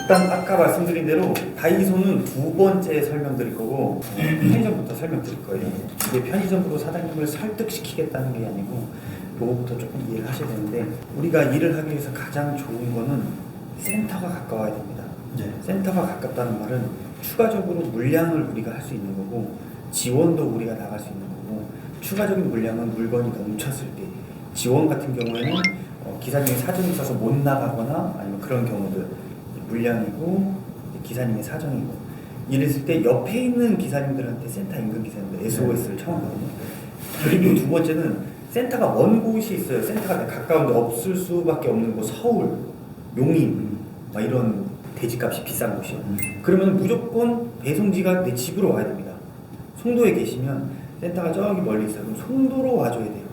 일단 아까 말씀드린 대로 다이소는 두 번째 설명드릴 거고 편의점부터 설명드릴 거예요. 이게 편의점으로 사장님을 설득시키겠다는 게 아니고 요거부터 조금 이해를 하셔야 되는데, 우리가 일을 하기 위해서 가장 좋은 거는 센터가 가까워야 됩니다. 네. 센터가 가깝다는 말은 추가적으로 물량을 우리가 할 수 있는 거고, 지원도 우리가 나갈 수 있는 거고, 추가적인 물량은 물건이 넘쳤을 때, 지원 같은 경우에는 기사님이 사정이 있어서 못 나가거나 아니면 그런 경우들, 물량이고 기사님의 사정이고, 이랬을 때 옆에 있는 기사님들한테 센터 인근 기사님들 SOS를 청하거든요. 그리고 두 번째는 센터가 먼 곳이 있어요. 센터가 가까운데 없을 수밖에 없는 곳, 서울, 용인 막 이런 대지값이 비싼 곳이요. 그러면 무조건 배송지가 내 집으로 와야 됩니다. 송도에 계시면 센터가 저기 멀리 있어요. 그럼 송도로 와줘야 돼요.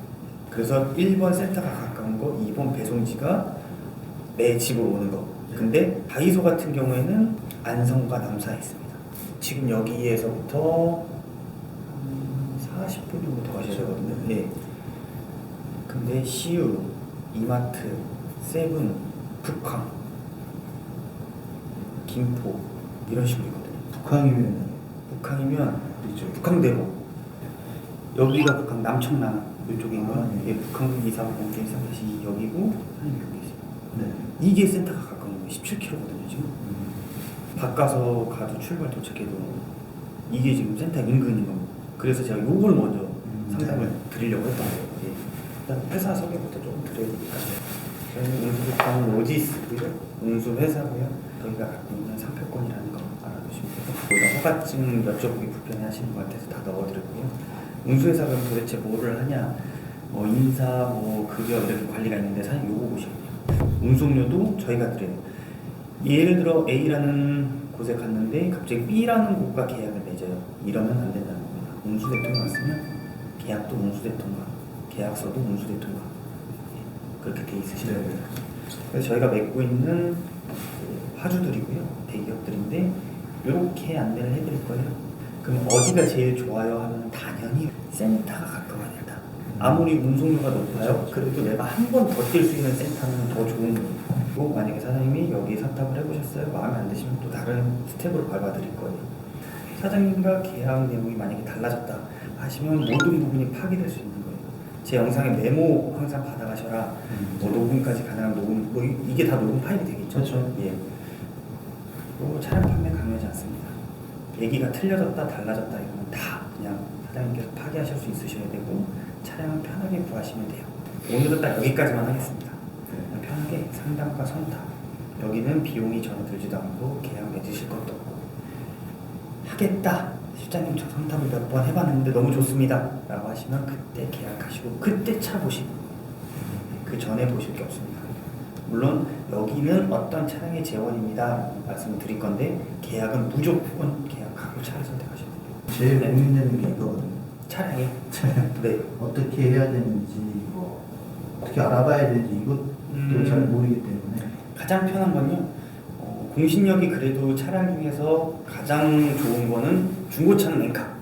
그래서 1번 센터가 가까운 거, 2번 배송지가 내 집으로 오는 거. 근데 다이소 같은 경우에는 안성과 남사에 있습니다. 지금 여기에서부터 40분 정도 더 가셔야 되거든요. 네. 근데 CU, 이마트, 세븐, 북항, 김포 이런 식으로 있거든요. 북항이면 그렇죠. 북항대로, 여기가 북항 남청남 이쪽인가? 예, 북항 240, 242 여기고 하나님 여기 있어요. 네. 이게 센터가 가까운 거예요. 17km거든요 지금. 바꿔서 가도 출발 도착해도 이게 지금 센터 인근인 겁니다. 그래서 제가 요걸 먼저 상담을 드리려고 했던 거예요. 예. 일단 회사 소개부터 좀 드려야 되니까. 저희는 운수부터 오지스고요. 운수회사고요. 저희가 갖고 있는 상표권이라는 거 알아두시면 되고, 거기다 허가증 여쭤보기 불편해하시는 것 같아서 다 넣어드렸고요. 운수회사가 도대체 뭐를 하냐, 뭐 인사, 뭐 급여 이렇게 관리가 있는데 사장님 요거 보시거든요. 운송료도 저희가 드려요. 예를 들어 A라는 곳에 갔는데 갑자기 B라는 곳과 계약을 맺어요. 이러면 안 된다는 겁니다. 운수대통령 왔으면 계약도 운수대통령, 계약서도 운수대통령, 그렇게 돼 있으셔야 됩니다. 그래서 저희가 맺고 있는 화주들이고요, 대기업들인데 이렇게 안내를 해드릴 거예요. 그럼 어디가 제일 좋아요 하면 당연히 센터가 가까워야 된다. 아무리 운송료가 높아요, 그래도 내가 한 번 더 뛸 수 있는 센터는 더 좋은 거예요. 그리고 만약에 사장님이 여기 선택을 해보셨어요, 마음에 안 드시면 또 다른 스텝으로 밟아드릴 거예요. 사장님과 계약 내용이 만약에 달라졌다 하시면 모든 부분이 파기될 수 있는 거예요. 제 영상에 메모 항상 받아가셔라. 뭐 녹음까지 가능한 녹음, 뭐 이게 다 녹음 파일이 되겠죠. 그렇죠. 예. 그리고 차량 판매 강요하지 않습니다. 얘기가 틀려졌다 달라졌다 이거는 다 그냥 사장님께서 파기하실 수 있으셔야 되고, 차량은 편하게 구하시면 돼요. 오늘은 딱 여기까지만 하겠습니다. 편하게 상담과 선탑, 여기는 비용이 전혀 들지도 않고 계약 맺으실 것도 없고, 하겠다 실장님 저 선탑을 몇 번 해봤는데 너무 좋습니다 라고 하시면 그때 계약하시고 그때 차 보시고, 그 전에 보실 게 없습니다. 물론 여기는 어떤 차량의 재원입니다 말씀을 드릴 건데, 계약은 무조건 계약하고 차를 선택하셔야 돼요. 제일 네. 고민되는 게 이거거든요. 차량이 네. 어떻게 해야 되는지, 뭐 어떻게 알아봐야 되는지 이것도 잘 모르기 때문에. 가장 편한 건요, 공신력이 그래도 차량 중에서 가장 좋은 거는 중고차는 엔카,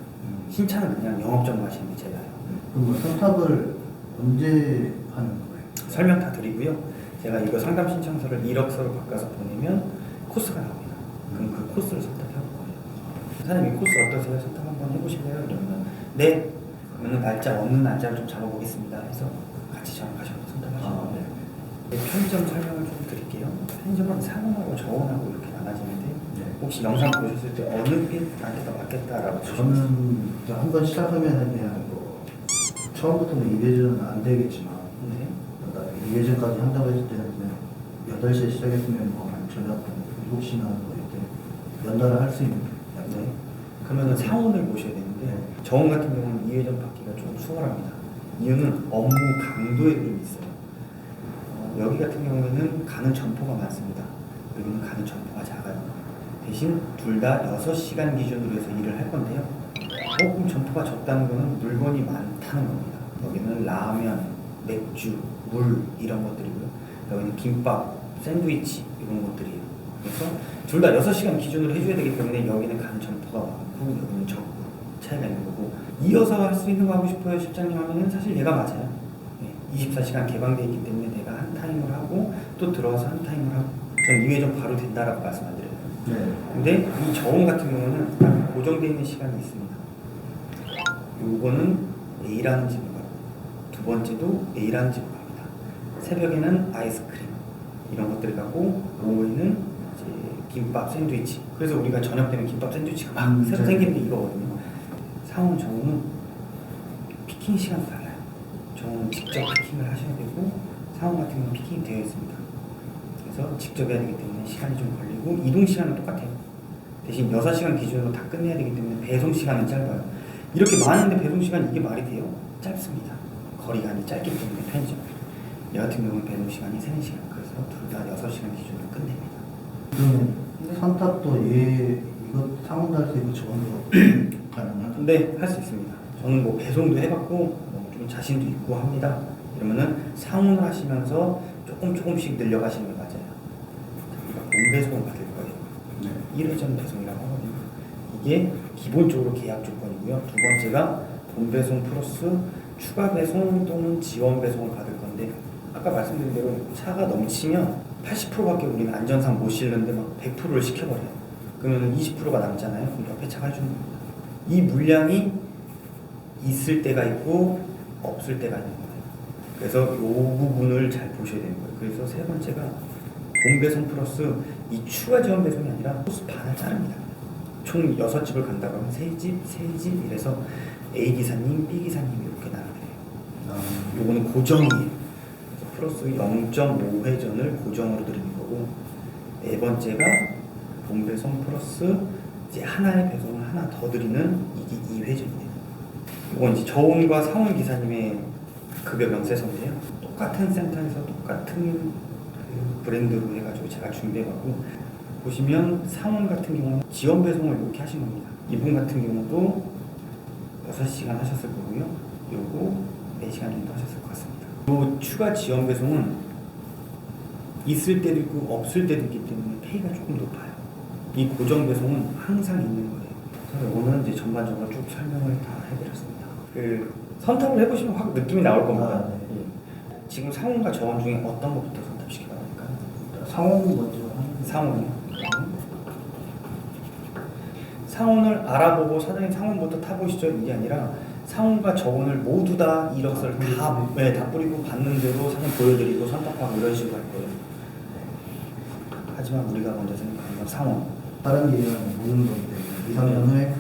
신차는 그냥 영업점 가시는 게 제일 나아요. 그럼 선탑을 언제 하는 거예요? 설명 다 드리고요. 제가 이거 상담 신청서를 이력서로 바꿔서 보내면 코스가 나옵니다. 그럼 그 코스를 선택해 볼 거예요. 사장님 이 코스 어떠세요? 선택 한번 해보실래요? 이러면 네. 그러면 날짜 없는 날짜를 좀 잡아보겠습니다 해서 같이 정하셔서 선택하시면 돼요. 편의점 설명을 좀 드릴게요. 편의점은 상온하고 저온하고 이렇게 나눠지는데, 혹시 영상 보셨을 때 어느 게 나한테 더 맞겠다라고 저는 한번 시작하면 그냥 뭐 처음부터는 2회전은 안 되겠지만, 네. 2회전까지 한다고 했을 때는 그냥 8시에 시작했으면 뭐 한 저녁 7시나 뭐 이렇게 연달아 할 수 있는. 네. 그러면 상온을 보셔야 되는데, 네. 저온 같은 경우는 2회전 받기가 좀 수월합니다. 이유는 업무 강도에 좀 있어요. 여기 같은 경우에는 가는 점포가 많습니다. 여기는 가는 점포가 작아요. 대신 둘 다 6시간 기준으로 해서 일을 할 건데요. 그럼 점포가 적다는 거는 물건이 많다는 겁니다. 여기는 라면, 맥주, 물 이런 것들이고요. 여기는 김밥, 샌드위치 이런 것들이에요. 그래서 둘 다 6시간 기준으로 해줘야 되기 때문에 여기는 가는 점포가 많고 여기는 적고 차이가 있는 거고, 이어서 할 수 있는 거 하고 싶어요 실장님 하면은 사실 얘가 맞아요. 24시간 개방되어 있기 때문에 내가 한 타임을 하고 또 들어와서 한 타임을 하고 저는 2회전 바로 된다라고 말씀 안 드려요. 네. 근데 이 저온 같은 경우는 딱 고정되어 있는 시간이 있습니다. 요거는 A라는 집으로 가고 두 번째도 A라는 집으로 갑니다. 새벽에는 아이스크림 이런 것들을 가고 오후에는 이제 김밥 샌드위치. 그래서 우리가 저녁 되면 김밥 샌드위치가 막 새로 생기는 게 이거거든요. 상온 저온은 피킹 시간이 달라요. 저온은 직접 피킹을 하셔야 되고 상온 같은 경우는 피킹이 되어 있습니다. 그래서 직접 해야 되기 때문에 시간이 좀 걸리고 이동 시간은 똑같아요. 대신 6시간 기준으로 다 끝내야 되기 때문에 배송 시간은 짧아요. 이렇게 많은데 배송 시간 이게 말이 돼요? 짧습니다. 거리간이 짧기 때문에 편의점. 얘 같은 경우는 배송 시간이 3-4시간. 그래서 둘 다 6시간 기준으로 끝냅니다. 그러면 선탑도 이거 상온달수 이거 저온도 가능하죠? 네, 할 수 있습니다. 저는 뭐 배송도 해봤고 좀 자신도 있고 합니다. 이러면은 상온을 하시면서 조금씩 늘려가시는 게 맞아요. 우리가 본배송을 받을 거예요. 네. 1회전 배송이라고 하거든요. 이게 기본적으로 계약 조건이고요. 두 번째가 본배송 플러스 추가 배송 또는 지원 배송을 받을 건데 아까 말씀드린 대로 차가 넘치면 80%밖에 우리는 안전상 못 실는데 막 100%를 시켜버려요. 그러면 20%가 남잖아요. 그럼 옆에 차가 해주는 겁니다. 이 물량이 있을 때가 있고 없을 때가 있는 거예요. 그래서 이 부분을 잘 보셔야 되는 거예요. 그래서 세 번째가 본배송 플러스 이 추가 지원 배송이 아니라 코스 반을 자릅니다. 총 6집을 간다고 하면 3집, 3집 이래서 A 기사님, B 기사님 이렇게 나눠드려요. 요거는 고정이에요. 그래서 플러스 0.5회전을 고정으로 드리는 거고 네 번째가 본배송 플러스 이제 하나의 배송을 하나 더 드리는 이게 2회전이에요. 이건 이제 저온과 상온 기사님의 급여 명세서인데요. 똑같은 센터에서 똑같은 그 브랜드로 해가지고 제가 준비해봤고 보시면 상온 같은 경우는 지원 배송을 이렇게 하신 겁니다. 이분 같은 경우도 6시간 하셨을 거고요. 요거 4시간 정도 하셨을 것 같습니다. 요 추가 지원 배송은 있을 때도 있고 없을 때도 있기 때문에 페이가 조금 높아요. 이 고정 배송은 항상 있는 거예요. 그래서 오늘 이제 전반적으로 쭉 설명을 다 해드렸습니다. 그 선탑을 해보시면 확 느낌이 나올 겁니다. 네. 예. 지금 상온과 저온 중에 어떤 것부터 선택시켜 나갈까요? 상온 먼저 하는 상온이요. 상온을 알아보고 사장님 상온부터 타보시죠 이게 아니라 상온과 저온을 모두 다 이력서를 다 뿌리고 받는 대로 사장님 보여드리고 선택하고 이런 식으로 할 거예요. 하지만 우리가 먼저 생각하는 건 상온. 다른 기회는 모르는 거기 때문에 2-3년 후에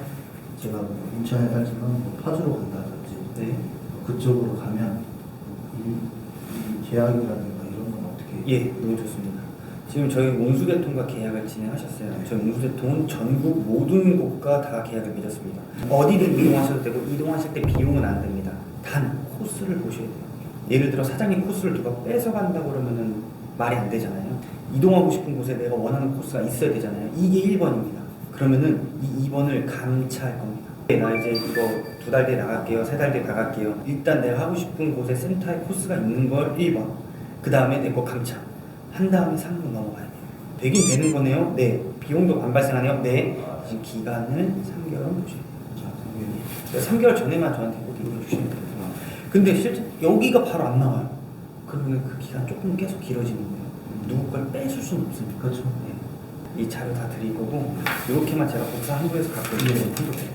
제가 뭐 인천에 살지만 뭐 파주로 간다든지 네. 그쪽으로 가면 이 계약이라든가 이런 건 어떻게? 예, 너무 좋습니다. 지금 저희 운수대통과 계약을 진행하셨어요. 저희 운수대통은 전국 모든 곳과 다 계약을 맺었습니다. 어디든 이동하셔도 되고 이동하실 때 비용은 안 듭니다. 단 코스를 보셔야 돼요. 예를 들어 사장님 코스를 누가 뺏어간다고 그러면은 말이 안 되잖아요. 이동하고 싶은 곳에 내가 원하는 코스가 있어야 되잖아요. 이게 1번입니다. 그러면은 이 2번을 감차할 겁니다. 나 이제 이거 2달 뒤에 나갈게요. 3달 뒤에 나갈게요. 일단 내가 하고 싶은 곳에 센터에 코스가 있는 걸 1번. 그 다음에 내 거 감차. 한 다음에 3번 넘어가야 돼요. 되긴 되는 거네요. 네. 비용도 안 발생하네요. 네. 지금 기간을 3개월은 보셔야 돼요. 3개월 전에만 저한테 꼭 읽어주시면 돼요. 근데 실제 여기가 바로 안 나와요. 그러면 그 기간 조금 계속 길어지는 거예요. 누구 걸 뺏을 수는 없으니까. 그렇죠. 네. 이 자료 다 드릴 거고 이렇게만 제가 복사 한도에서 갖고 있는 건 한도 돼요.